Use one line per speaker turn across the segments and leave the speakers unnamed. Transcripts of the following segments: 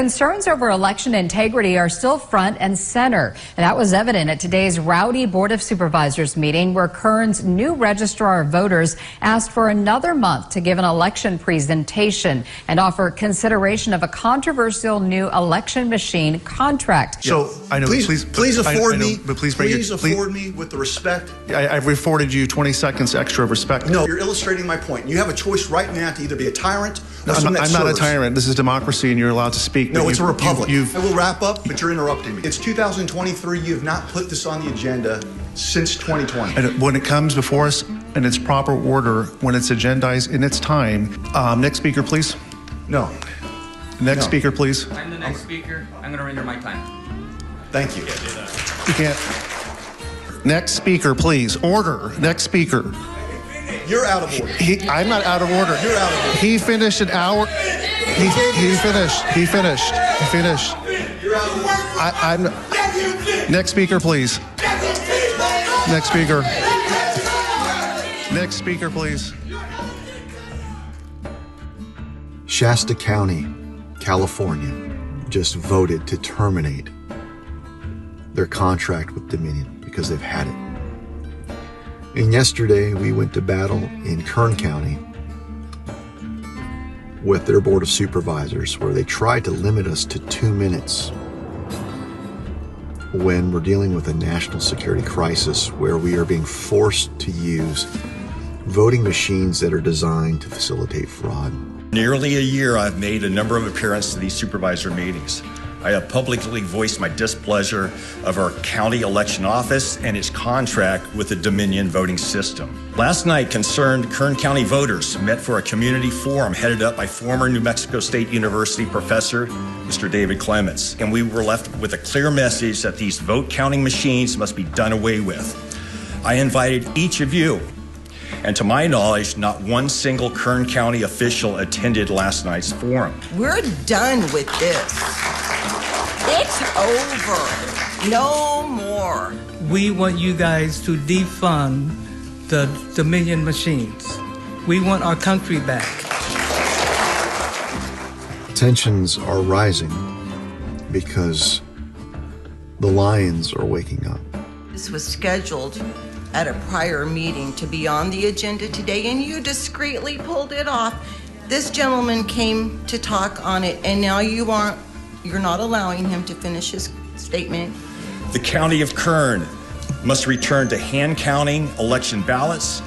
Concerns over election integrity are still front and center. And that was evident at today's County Board of Supervisors meeting, where Kern's new registrar of voters asked for another month to give an election presentation and offer consideration of a controversial new election machine contract.
So I know,
please afford me.
But please
afford me with the respect.
I've afforded you 20 seconds extra of respect.
No, you're illustrating my point. You have a choice right now to either be a tyrant or someone that
I'm not a tyrant. This is democracy, and you're allowed to speak.
No, it's a republic. I will wrap up, but you're interrupting me. It's 2023. You have not put this on the agenda since 2020.
And when it comes before us in its proper order, when it's agendized in its time. Next speaker, please.
No.
Next speaker, please.
I'm the next speaker. I'm going to render my time.
Thank you.
You can't. Next speaker, please. Order. Next speaker.
You're out of order.
I'm not out of order.
You're out of order.
He finished an hour. He finished.
You're out of order.
Next speaker, please. Next speaker. Next speaker, please.
Shasta County, California, just voted to terminate their contract with Dominion because they've had it. And yesterday we went to battle in Kern County with their Board of Supervisors, where they tried to limit us to 2 minutes when we're dealing with a national security crisis, where we are being forced to use voting machines that are designed to facilitate fraud.
Nearly a year, I've made a number of appearances to these supervisor meetings. I have publicly voiced my displeasure of our county election office and its contract with the Dominion voting system. Last night, concerned Kern County voters met for a community forum headed up by former New Mexico State University professor, Mr. David Clements. And we were left with a clear message that these vote counting machines must be done away with. I invited each of you, and to my knowledge, not one single Kern County official attended last night's forum.
We're done with this. It's over. No more.
We want you guys to defund the Dominion machines. We want our country back.
Tensions are rising because the lions are waking up.
This was scheduled at a prior meeting to be on the agenda today, and you discreetly pulled it off. This gentleman came to talk on it, and now you're not allowing him to finish his statement.
The County of Kern must return to hand counting election ballots,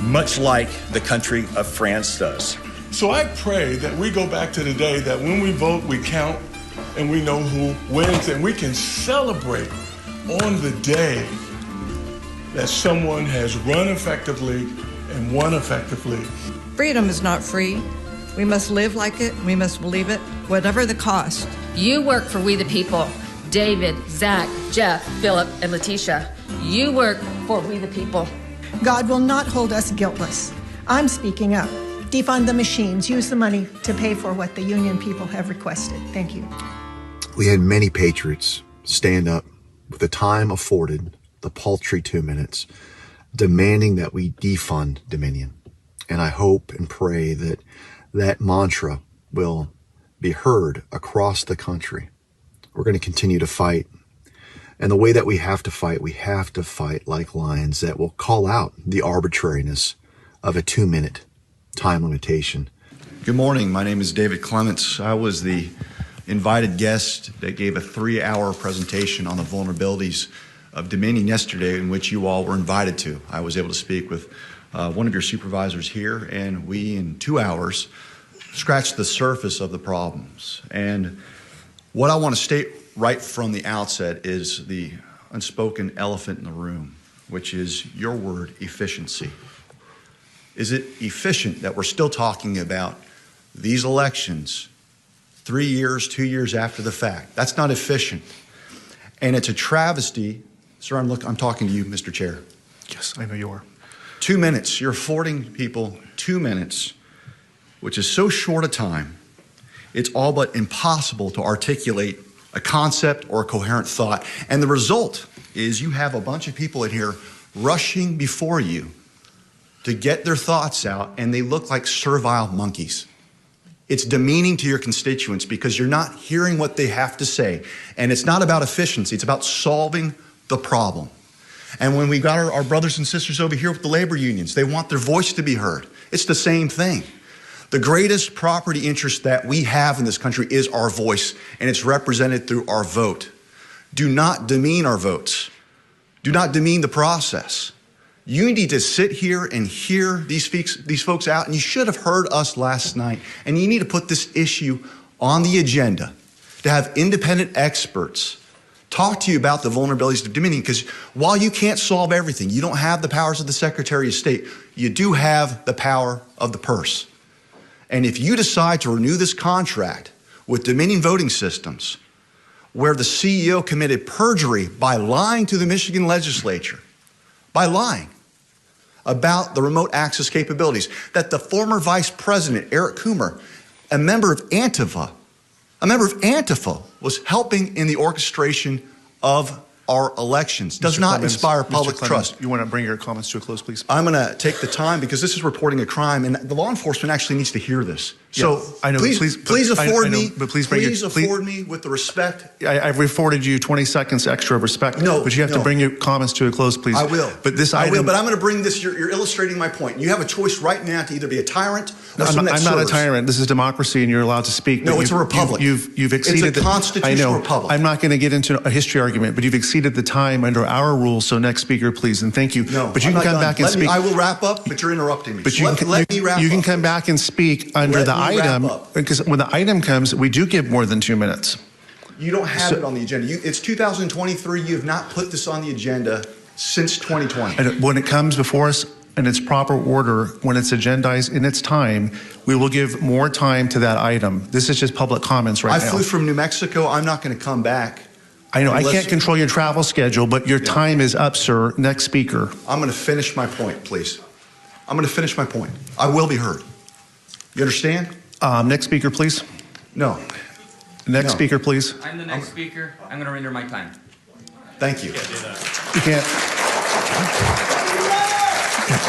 much like the country of France does.
So I pray that we go back to the day that when we vote, we count and we know who wins, and we can celebrate on the day that someone has run effectively and won effectively.
Freedom is not free. We must live like it. We must believe it, whatever the cost.
You work for We the People. David, Zach, Jeff, Philip, and Letitia. You work for We the People.
God will not hold us guiltless. I'm speaking up. Defund the machines. Use the money to pay for what the union people have requested. Thank you.
We had many patriots stand up with the time afforded, the paltry 2 minutes, demanding that we defund Dominion. And I hope and pray that that mantra will be heard across the country. We're going to continue to fight. And the way that we have to fight like lions that will call out the arbitrariness of a 2-minute time limitation.
Good morning. My name is David Clements. I was the invited guest that gave a 3-hour presentation on the vulnerabilities of Dominion yesterday, in which you all were invited to. I was able to speak with one of your supervisors here, and we, in 2 hours, scratched the surface of the problems. And what I want to state right from the outset is the unspoken elephant in the room, which is your word, efficiency. Is it efficient that we're still talking about these elections 3 years, 2 years after the fact? That's not efficient. And it's a travesty. Sir, I'm talking to you, Mr. Chair.
Yes, I know you are.
2 minutes. You're affording people 2 minutes, which is so short a time, it's all but impossible to articulate a concept or a coherent thought. And the result is you have a bunch of people in here rushing before you to get their thoughts out, and they look like servile monkeys.
It's demeaning to your constituents because you're not hearing what they have to say. And it's not about efficiency, it's about solving the problem. And when we got our brothers and sisters over here with the labor unions, they want their voice to be heard. It's the same thing. The greatest property interest that we have in this country is our voice, and it's represented through our vote. Do not demean our votes. Do not demean the process. You need to sit here and hear these folks out, and you should have heard us last night. And you need to put this issue on the agenda to have independent experts talk to you about the vulnerabilities of Dominion, because while you can't solve everything, you don't have the powers of the Secretary of State, you do have the power of the purse. And if you decide to renew this contract with Dominion Voting Systems, where the CEO committed perjury by lying to the Michigan legislature, by lying about the remote access capabilities, that the former Vice President, Eric Coomer, a member of Antifa, was helping in the orchestration of our elections, does
Mr.
not
Clemens,
inspire
Mr.
public
Clemens,
trust.
You want to bring your comments to a close, please?
I'm going to take the time because this is reporting a crime, and the law enforcement actually needs to hear this. So
Yeah, I know,
please afford me with the respect.
I've afforded you 20 seconds extra of respect.
No,
but you have to bring your comments to a close, please.
I will.
But this
I
item,
will, but I'm going to bring this. You're illustrating my point. You have a choice right now to either be a tyrant or
I'm
someone that
not a
serves.
tyrant. This is democracy, and you're allowed to speak.
No,
but
it's a republic.
You've exceeded
It's a constitutional republic.
I'm not going to get into a history argument, but you've exceeded the time under our rules. So next speaker, please, and thank you.
No,
but you
I'm
can
not
come
done.
back and speak.
I will wrap up, but you're interrupting me.
But
So let me wrap
you
up.
can come back and speak under the
Let me wrap
item,
up.
because when the item comes, we do give more than 2 minutes.
You don't have it on the agenda. It's 2023. You have not put this on the agenda since 2020.
And when it comes before us in its proper order, when it's agendized in its time, we will give more time to that item. This is just public comments right now.
I flew from New Mexico. I'm not going to come back.
I know, I
unless-
can't control your travel schedule, but your time is up, sir. Next speaker.
I'm going to finish my point, please. I'm going to finish my point. I will be heard. You understand?
Next speaker, please.
No.
Next
No.
speaker, please.
I'm the next speaker. I'm going to render my time.
Thank you.
You can't.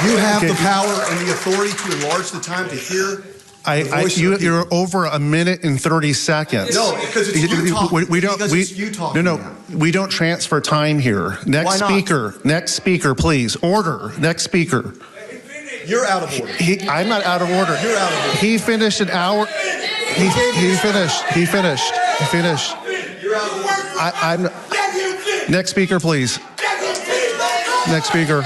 You have the power and the authority to enlarge the time to hear.
You're over a minute and 30 seconds.
No, because it's you talking. It's you talking.
No,
now.
we don't transfer time here. Next
Why not?
speaker. Next speaker, please. Order. Next speaker.
You're out of order.
I'm not out of order.
You're out of order.
He finished an hour. He finished.
You're out of order.
I'm. Next speaker, please. Next speaker.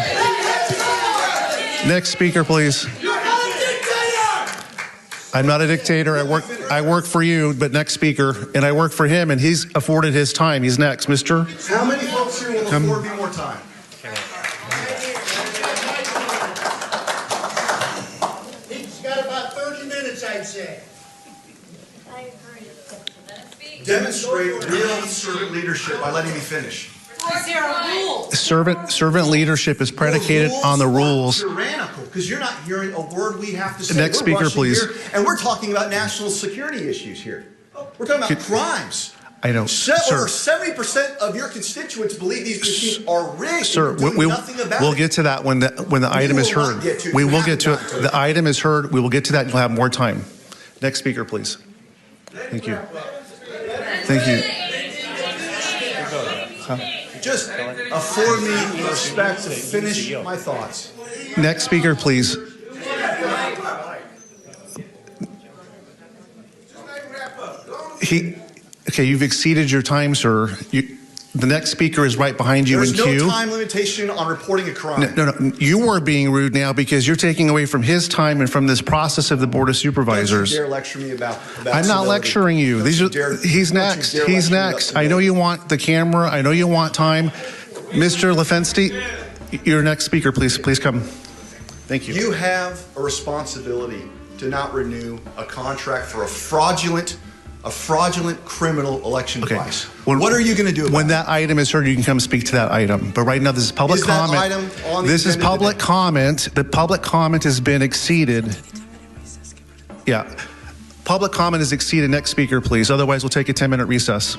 Next speaker, please. I'm not a dictator. I work for you, but next speaker, and I work for him, and he's afforded his time. He's next, Mister.
How many folks here will afford me more time?
He's got about 30 minutes, I'd say.
Demonstrate real servant leadership by letting me finish.
Is there a rule?
Servant leadership is predicated on the rules.
Tyrannical, because you're not hearing a word we have to say.
Next
We're
speaker,
rushing
please.
here, and we're talking about national security issues here. We're talking about crimes.
I know,
Over
sir.
70% of your constituents believe these machines are rigged.
Sir,
and you're doing nothing about
we'll
it.
get to that when the item is
will not
heard.
get to it.
We
You
will
haven't
get to it.
gotten to it.
The item is heard. We will get to that. You'll have more time. Next speaker, please. Thank you. Thank you.
Just afford me the respect to finish my thoughts.
Next speaker, please. Okay, you've exceeded your time, sir. The next speaker is right behind you in
There's
queue.
no time limitation on reporting a crime.
No, you are being rude now because you're taking away from his time and from this process of the Board of Supervisors.
Don't you dare lecture me about
I'm not
civility.
lecturing you.
Don't
He's
you dare-
next.
don't you dare
He's
lecture me
next.
about
I know you want the camera. I know you want time. Mr. Lefenstein, your next speaker, please. Please come. Thank you.
You have a responsibility to not renew a contract for a fraudulent criminal election device. What are you going to do about
when that item is heard? You can come speak to that item. But right now, this is public
Is that
comment.
item on the
This is
agenda
public
today?
comment. The public comment has been exceeded. Yeah. Public comment is exceeded. Next speaker, please. Otherwise, we'll take a 10-minute recess.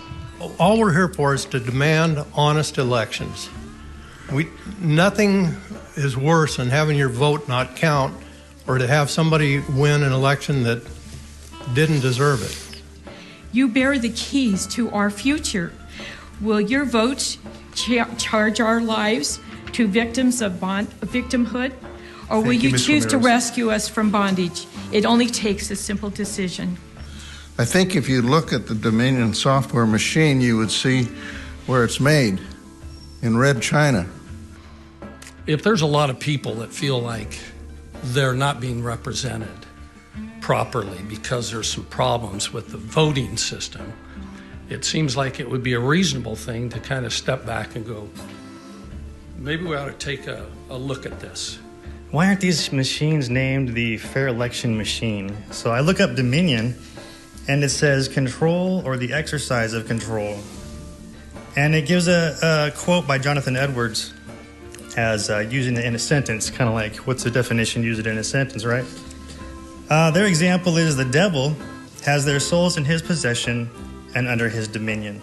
All we're here for is to demand honest elections. Nothing is worse than having your vote not count or to have somebody win an election that didn't deserve it.
You bear the keys to our future. Will your votes charge our lives to victims of victimhood? Or will you choose to rescue us from bondage? It only takes a simple decision.
I think if you look at the Dominion software machine, you would see where it's made, in red China.
If there's a lot of people that feel like they're not being represented properly because there's some problems with the voting system, it seems like it would be a reasonable thing to kind of step back and go, maybe we ought to take a look at this.
Why aren't these machines named the Fair Election Machine? So I look up Dominion, and it says control or the exercise of control. And it gives a quote by Jonathan Edwards as using it in a sentence, kind of like, what's the definition? Use it in a sentence, right? Their example is the devil has their souls in his possession and under his dominion.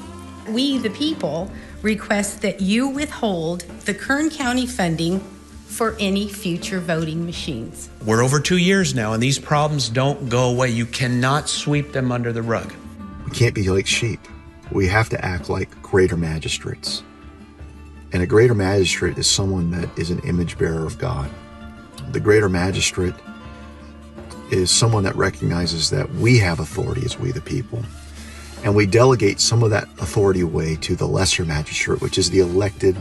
We, the people, request that you withhold the Kern County funding for any future voting machines.
We're over 2 years now, and these problems don't go away. You cannot sweep them under the rug.
We can't be like sheep. We have to act like greater magistrates. And a greater magistrate is someone that is an image bearer of God. The greater magistrate is someone that recognizes that we have authority as we the people. And we delegate some of that authority away to the lesser magistrate, which is the elected,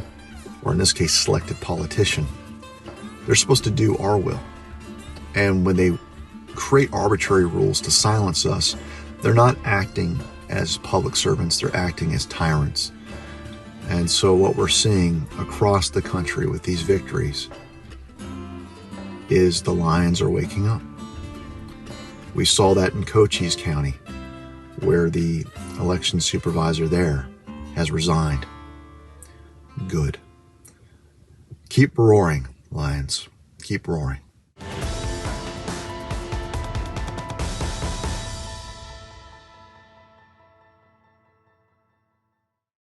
or in this case, selected politician. They're supposed to do our will. And when they create arbitrary rules to silence us, they're not acting as public servants, they're acting as tyrants. And so what we're seeing across the country with these victories is the lions are waking up. We saw that in Cochise County, where the election supervisor there has resigned. Good. Keep roaring, lions. Keep roaring.